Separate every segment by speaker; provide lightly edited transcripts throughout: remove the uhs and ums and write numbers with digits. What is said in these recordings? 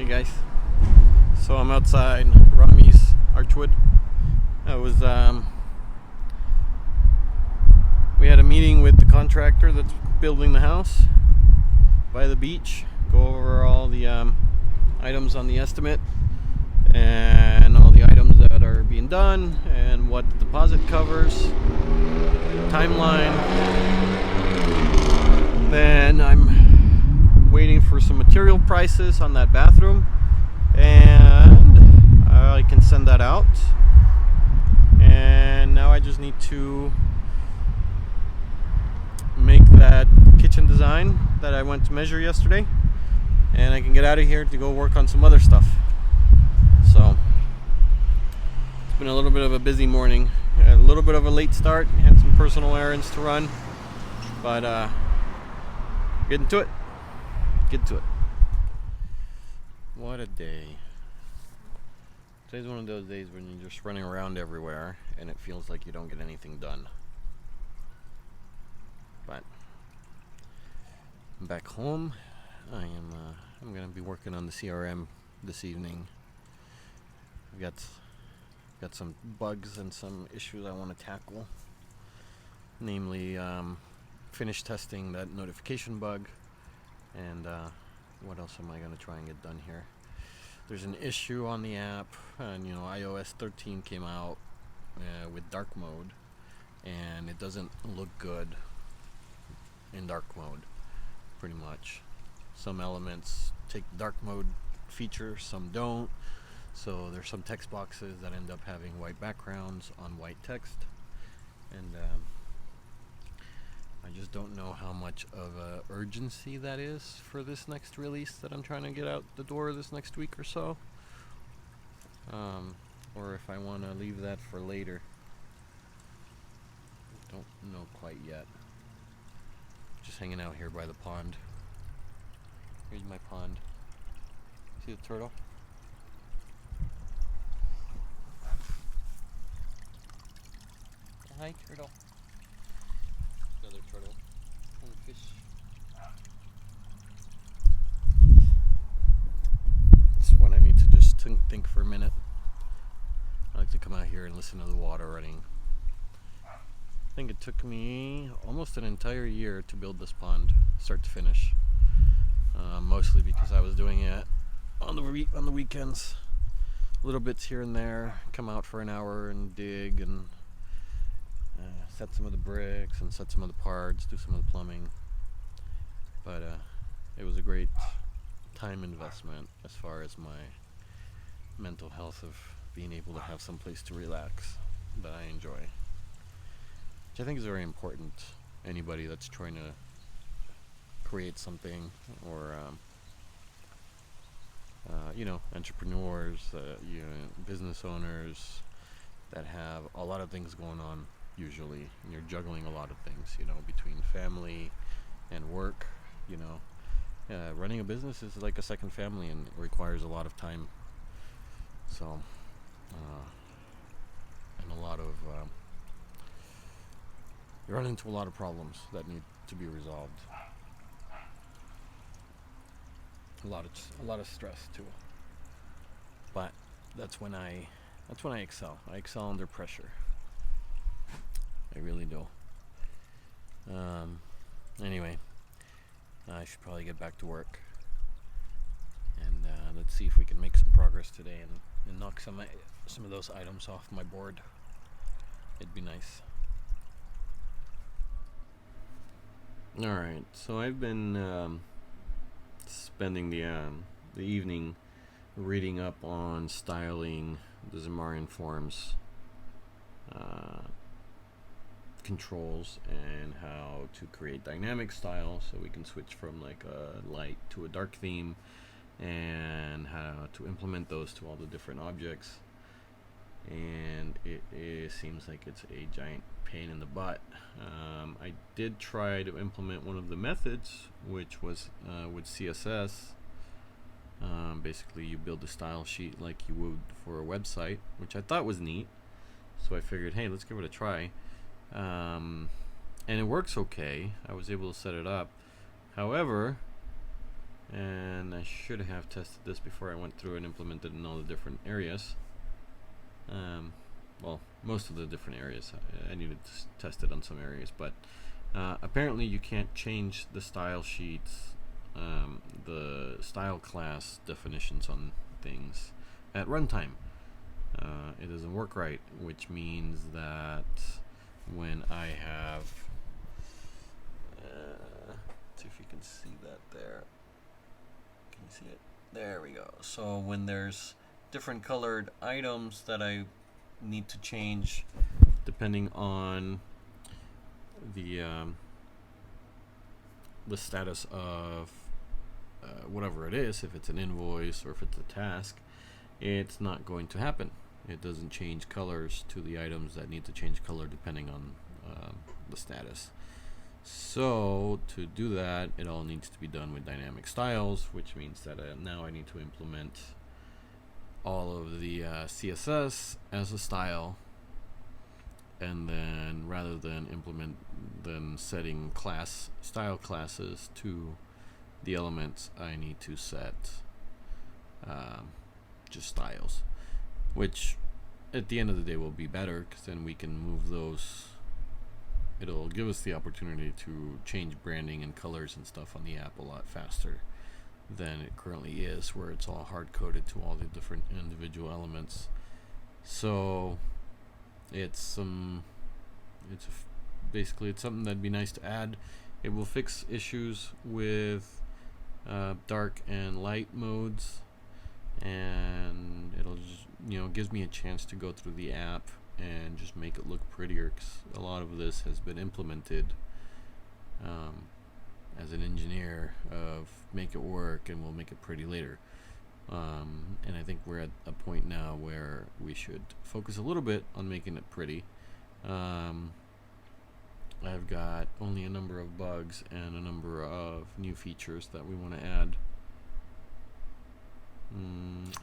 Speaker 1: Hey guys, so I'm outside Rommy's Archwood. We had a meeting with the contractor that's building the house by the beach. Go over all the items on the estimate and all the items that are being done and what the deposit covers, timeline. Then I'm waiting for some material prices on that bathroom, and I can send that out. And now I just need to make that kitchen design that I went to measure yesterday, and I can get out of here to go work on some other stuff. So it's been a little bit of a busy morning, a little bit of a late start, had some personal errands to run, but get to it. What a day. Today's one of those days when you're just running around everywhere and it feels like you don't get anything done. But I'm back home. I'm going to be working on the CRM this evening. I've got some bugs and some issues I want to tackle. Namely, finish testing that notification bug, and what else am I going to try and get done here? There's an issue on the app, and iOS 13 came out with dark mode, and it doesn't look good in dark mode, pretty much. Some elements take dark mode feature, some don't. So there's some text boxes that end up having white backgrounds on white text, and I just don't know how much of a urgency that is for this next release that I'm trying to get out the door this next week or so, or if I want to leave that for later. Don't know quite yet. Just hanging out here by the pond. Here's my pond. See the turtle? Hi, turtle. Another turtle. And fish. It's when I need to just think for a minute. I like to come out here and listen to the water running. I think it took me almost an entire year to build this pond, start to finish. Mostly because I was doing it on the weekends, little bits here and there. Come out for an hour and dig and set some of the bricks and set some of the parts, do some of the plumbing. But it was a great time investment as far as my mental health of being able to have some place to relax that I enjoy, which I think is very important. Anybody that's trying to create something, or entrepreneurs, business owners that have a lot of things going on. Usually, and you're juggling a lot of things, between family and work. Running a business is like a second family, and it requires a lot of time. So, and a lot of you run into a lot of problems that need to be resolved. A lot of stress too. But that's when I excel. I excel under pressure. I really do. Anyway, I should probably get back to work, and let's see if we can make some progress today and knock some of those items off my board. It'd be nice. All right, so I've been spending the evening reading up on styling the Zamarian Forms controls and how to create dynamic style, so we can switch from like a light to a dark theme, and how to implement those to all the different objects. And it seems like it's a giant pain in the butt. I did try to implement one of the methods, which was with CSS. Basically, you build a style sheet like you would for a website, which I thought was neat. So I figured, hey, let's give it a try. And it works okay. I was able to set it up. However, and I should have tested this before I went through and implemented in all the different areas. Well, most of the different areas. I needed to test it on some areas, but apparently you can't change the style sheets, the style class definitions on things at runtime. It doesn't work right, which means that when I have, see if you can see that there. Can you see it? There we go. So when there's different colored items that I need to change depending on the status of whatever it is, if it's an invoice or if it's a task, it's not going to happen. It doesn't change colors to the items that need to change color depending on the status. So to do that, it all needs to be done with dynamic styles, which means that now I need to implement all of the CSS as a style, and then rather than setting style classes to the elements, I need to set just styles, which at the end of the day will be better, because then we can move those. It'll give us the opportunity to change branding and colors and stuff on the app a lot faster than it currently is, where it's all hard-coded to all the different individual elements. So it's basically it's something that'd be nice to add. It will fix issues with dark and light modes, and it'll just, gives me a chance to go through the app and just make it look prettier, because a lot of this has been implemented as an engineer of make it work and we'll make it pretty later. And I think we're at a point now where we should focus a little bit on making it pretty. I've got only a number of bugs and a number of new features that we want to add.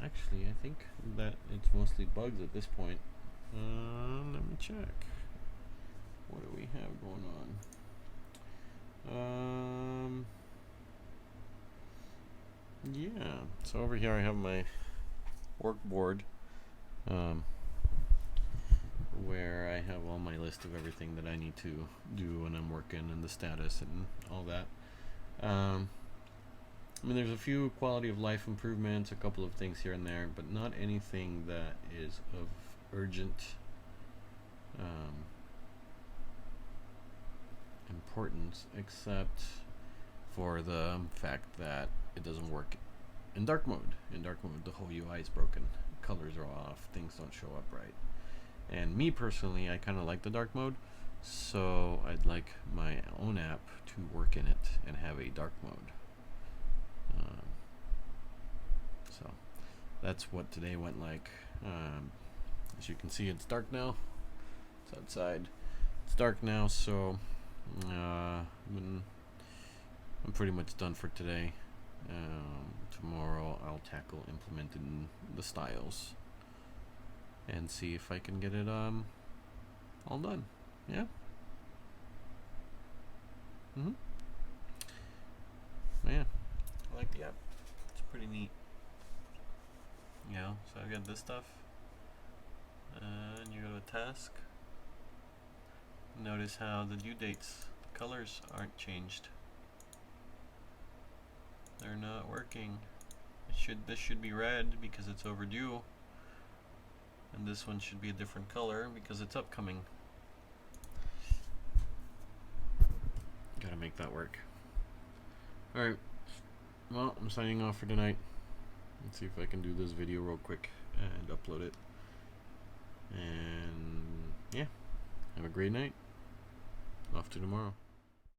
Speaker 1: Actually, I think that it's mostly bugs at this point. Let me check. What do we have going on? Yeah, so over here I have my work board, where I have all my list of everything that I need to do when I'm working and the status and all that. I mean, there's a few quality of life improvements, a couple of things here and there, but not anything that is of urgent importance, except for the fact that it doesn't work in dark mode. In dark mode, the whole UI is broken. Colors are off, things don't show up right. And me personally, I kind of like the dark mode, so I'd like my own app to work in it and have a dark mode. So that's what today went like. As you can see, it's dark now. It's outside. It's dark now, so I'm pretty much done for today. Tomorrow I'll tackle implementing the styles and see if I can get it all done. Yeah. Yeah, I like the app. It's pretty neat. So I've got this stuff, and you go to task. Notice how the due dates, the colors aren't changed. They're not working. This should be red because it's overdue, and this one should be a different color because it's upcoming. Gotta make that work. Alright, well, I'm signing off for tonight. Let's see if I can do this video real quick and upload it. And yeah, have a great night. Off to tomorrow.